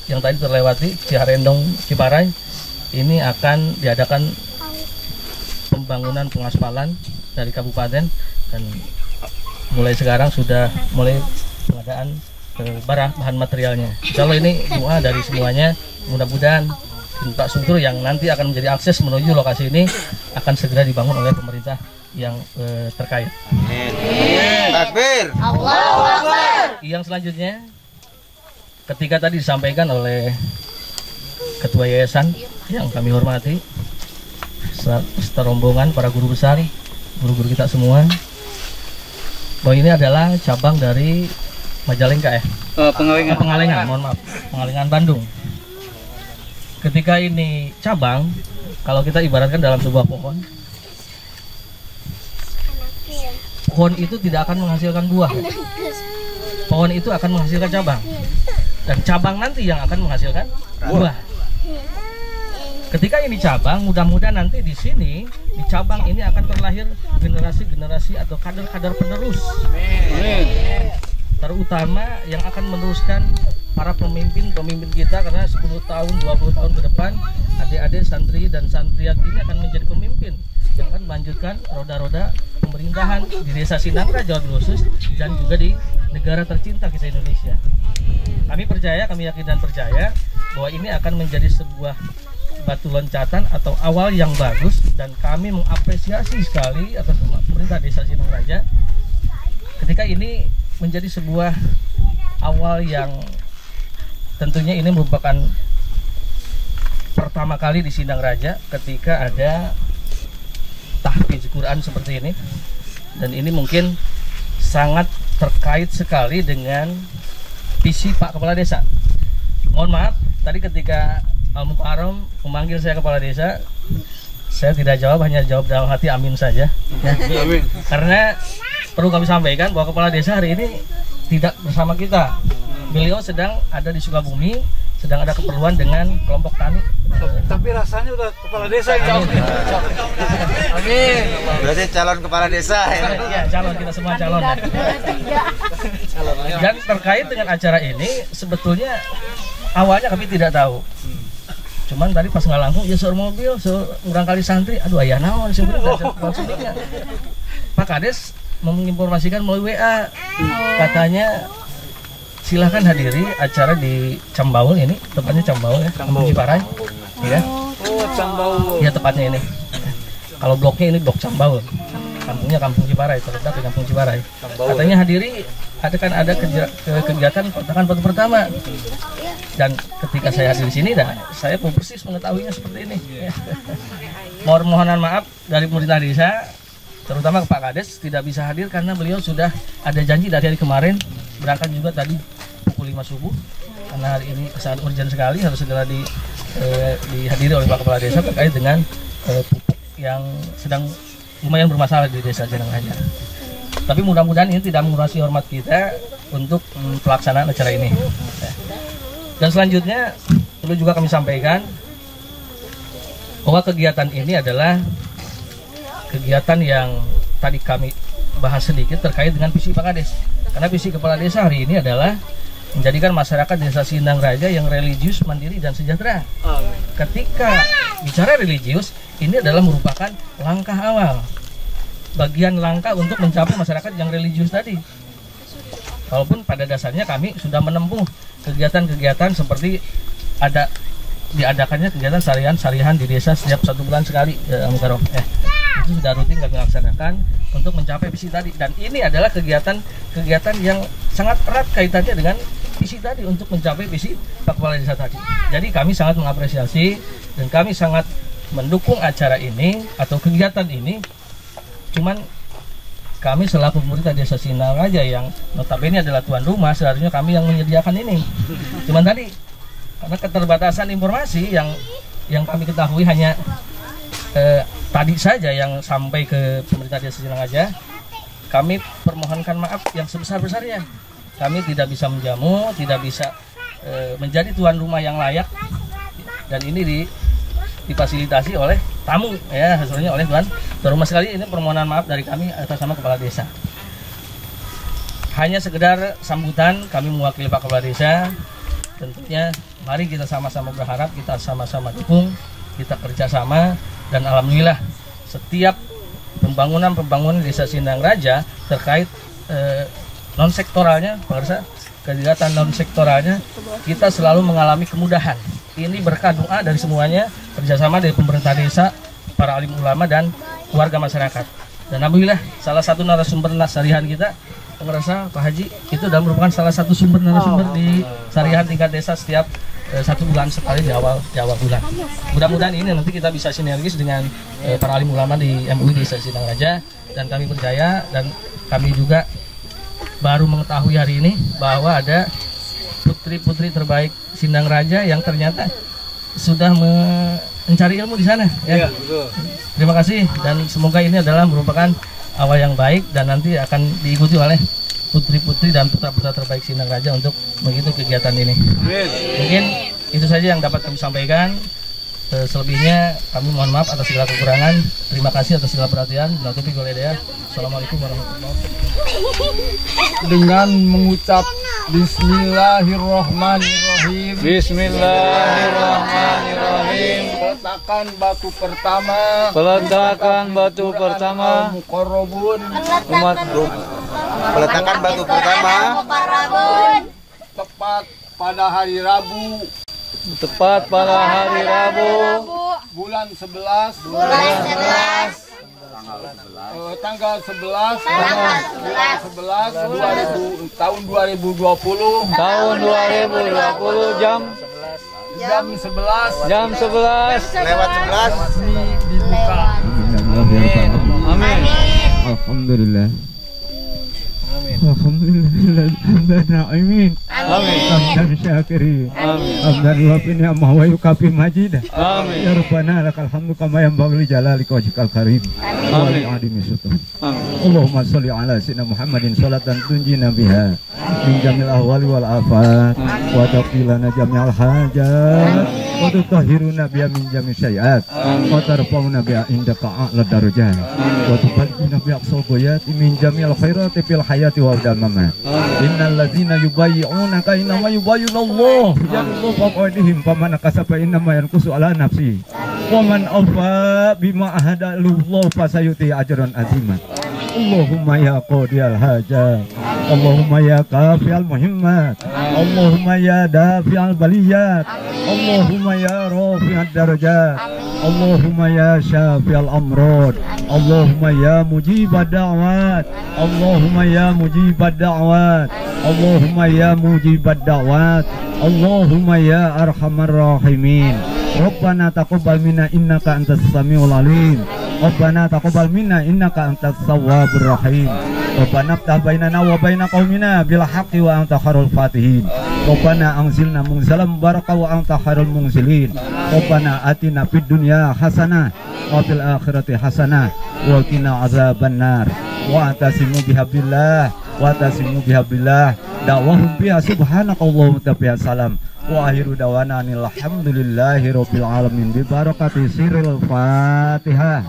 yang tadi terlewati Ciharendong Ciparai ini akan diadakan pembangunan pengaspalan dari kabupaten dan mulai sekarang sudah mulai pengadaan bahan materialnya. Kalau ini doa dari semuanya, mudah-mudahan infrastruktur yang nanti akan menjadi akses menuju lokasi ini akan segera dibangun oleh pemerintah yang terkait. Amin. Takbir. Allahu Akbar. Yang selanjutnya, ketika tadi disampaikan oleh Ketua Yayasan yang kami hormati, serta rombongan para guru besar, guru-guru kita semua, bahwa ini adalah cabang dari Majalengka ya? Pengalengan, mohon maaf, Pengalengan Bandung. Ketika ini cabang, kalau kita ibaratkan dalam sebuah pohon itu tidak akan menghasilkan buah. Pohon itu akan menghasilkan cabang, dan cabang nanti yang akan menghasilkan buah. Ketika ini cabang, mudah-mudahan nanti di sini, di cabang ini akan terlahir generasi-generasi atau kader-kader penerus. Terutama yang akan meneruskan para pemimpin kita, karena 10 tahun, 20 tahun ke depan, adik-adik santri dan santriat ini akan menjadi pemimpin yang akan melanjutkan roda-roda pemerintahan di Desa Sindang Raja khusus dan juga di negara tercinta kita Indonesia. Kami percaya, kami yakin dan percaya bahwa ini akan menjadi sebuah batu loncatan atau awal yang bagus, dan kami mengapresiasi sekali atas pemerintah Desa Sindang Raja ketika ini menjadi sebuah awal yang tentunya ini merupakan pertama kali di Sindang Raja ketika ada tahfiz Quran seperti ini, dan ini mungkin sangat terkait sekali dengan visi Pak Kepala Desa. Mohon maaf, tadi ketika Al-Mukarram memanggil saya kepala desa, saya tidak jawab, hanya jawab dalam hati amin saja. Ya. Karena perlu kami sampaikan bahwa kepala desa hari ini tidak bersama kita. Beliau sedang ada di Sukabumi, sedang ada keperluan dengan kelompok tani. Tapi rasanya udah kepala desa ya. Amin. Berarti calon kepala desa ya. Iya, calon, kita semua calon. Dan terkait dengan acara ini sebetulnya awalnya kami tidak tahu. Cuman tadi pas nggak langsung, ya seorang mobil, seorang kali santri, aduh ayah naon sebenarnya. Pak Kades menginformasikan melalui WA, katanya silahkan hadiri acara di Cambaul ini, tepatnya Cambaul ya, Kampung Ciparai, ya. Oh, Cambaul. Ya tepatnya ini. Kalau bloknya ini blok Cambaul, kampungnya Kampung Ciparai, terletak di Kampung Ciparai. Katanya hadiri, ada kegiatan kotakan batu pertama. Dan ketika saya hadir di sini, saya pun persis mengetahuinya seperti ini. Mohon maaf dari pemerintah desa, terutama Pak Kades tidak bisa hadir karena beliau sudah ada janji dari hari kemarin berangkat juga tadi pukul 5 subuh. Karena hari ini sangat urgent sekali harus segera dihadiri oleh Pak Kepala Desa terkait dengan pupuk yang sedang lumayan bermasalah di Desa Sinang Raja. Tapi mudah-mudahan ini tidak mengurangi hormat kita untuk pelaksanaan acara ini. Dan selanjutnya perlu juga kami sampaikan bahwa kegiatan ini adalah kegiatan yang tadi kami bahas sedikit terkait dengan visi Pak Kades. Karena visi Kepala Desa hari ini adalah menjadikan masyarakat Desa Sinang Raja yang religius, mandiri, dan sejahtera. Ketika bicara religius, ini adalah merupakan langkah awal, bagian langkah untuk mencapai masyarakat yang religius tadi. Walaupun pada dasarnya kami sudah menempuh kegiatan-kegiatan seperti diadakannya kegiatan sarihan di desa setiap 1 bulan sekali, itu sudah rutin kami laksanakan untuk mencapai visi tadi. Dan ini adalah kegiatan yang sangat erat kaitannya dengan visi tadi untuk mencapai visi Pak Kepala Desa tadi. Jadi kami sangat mengapresiasi dan kami sangat mendukung acara ini atau kegiatan ini. Cuman kami selaku pemerintah Desa Sinang Raja yang notabene adalah tuan rumah, seharusnya kami yang menyediakan ini. Cuman tadi karena keterbatasan informasi yang kami ketahui hanya tadi saja yang sampai ke pemerintah Desa Sinang Raja, kami permohonkan maaf yang sebesar-besarnya. Kami tidak bisa menjamu, tidak bisa menjadi tuan rumah yang layak, dan ini difasilitasi oleh tamu ya, hasilnya oleh tuan rumah. Sekali ini permohonan maaf dari kami atas nama Kepala Desa. Hanya sekedar sambutan kami mewakili Pak Kepala Desa. Tentunya mari kita sama-sama berharap, kita sama-sama dukung, kita kerjasama, dan alhamdulillah setiap pembangunan Desa Sinang Raja terkait non sektoralnya, kegiatan non sektoralnya kita selalu mengalami kemudahan. Ini berkah doa dari semuanya, kerjasama dari pemerintah desa, para alim ulama, dan warga masyarakat. Dan alhamdulillah salah satu narasumber sarihan kita, pengerasa Pak Haji, itu sudah merupakan salah satu sumber narasumber di sarihan tingkat desa setiap 1 bulan sekali di awal bulan. Mudah-mudahan ini nanti kita bisa sinergis dengan para alim ulama di MUI Desa Sinang Raja, dan kami percaya dan kami juga baru mengetahui hari ini bahwa ada putri-putri terbaik Sinang Raja yang ternyata sudah mencari ilmu di sana ya. Betul. Terima kasih, dan semoga ini adalah merupakan awal yang baik dan nanti akan diikuti oleh putri-putri dan putra-putra terbaik Sinang Raja untuk mengikuti kegiatan ini. Mungkin itu saja yang dapat kami sampaikan. Selebihnya kami mohon maaf atas segala kekurangan. Terima kasih atas segala perhatian. Assalamualaikum warahmatullahi wabarakatuh. Dengan mengucap Bismillahirrahmanirrahim. Bismillahirrahmanirrahim. Peletakan batu pertama. Peletakan batu pertama. Muqarrabun. Peletakan batu pertama. Tepat pada hari Rabu. Tepat pada hari Rabu. Bulan 11. Tanggal 11 tahun 2020. Tahun 2020 jam 11. Jam 11 Lewat 11. Dibuka. Amin. Alhamdulillah. Amin. Alhamdulillah. Amin. hamdan syakirin, hamdan yuafi ni'amahu wa yukafi majidah. Ya Rabbana lakal hamdu kama yanbaghi li jalalika wajhikal karim wa li 'azimi sultanik. Allahumma sholli ala sayyidina Muhammadin sholatan tunjina biha min jamil ahwali wal afat wa taqilana jami'al hajat wa tutahhiruna biha min jami' syai'at wa tarfa'una biha indaka a'la darajat wa tuballighuna biha aqsal ghayat min jami'al khairati fil hayati wa ba'dal mamat. Innal ladzina yubayyi'unaka innama yubayyinallahu yadullu fawqa aydihim faman kasaba innama yanqusu ala nafsi wa man awfa bima ahadallahu fasayuti ajran azima. Allahumma ya qadiyal hajat, Allahumma ya kafi'al muhimmat, Allahumma ya dafi'al baliyat, Allahumma ya rafi'ad darajat, Allahumma ya syafi'al amrad, Allahumma ya mujibad da'wat, Allahumma ya mujibad da'wat, Allahumma ya mujibad da'wat, Allahumma ya arhamar rahimin. Rabbana taqabbal minna innaka antas samiul alim. Rabbana taqabbal minna innaka antas tawwabur rahim. Rabbana iftah bainana wa baina qaumina bil haqqi wa anta khairul fatihin. Rabbana anzilna munzalan baraka wa anta khairul munzilin. Rabbana atina fid dunya hasanah wa fil akhirati hasanah wa qina azabannar. Wa atasimu bihablillah wa atasimu bihablillah. Da'wahum biha subhanakallahumma wa bihamdika salam. Wa akhiru dawana alhamdulillahi rabbil alamin bi barakati sirril Fatihah.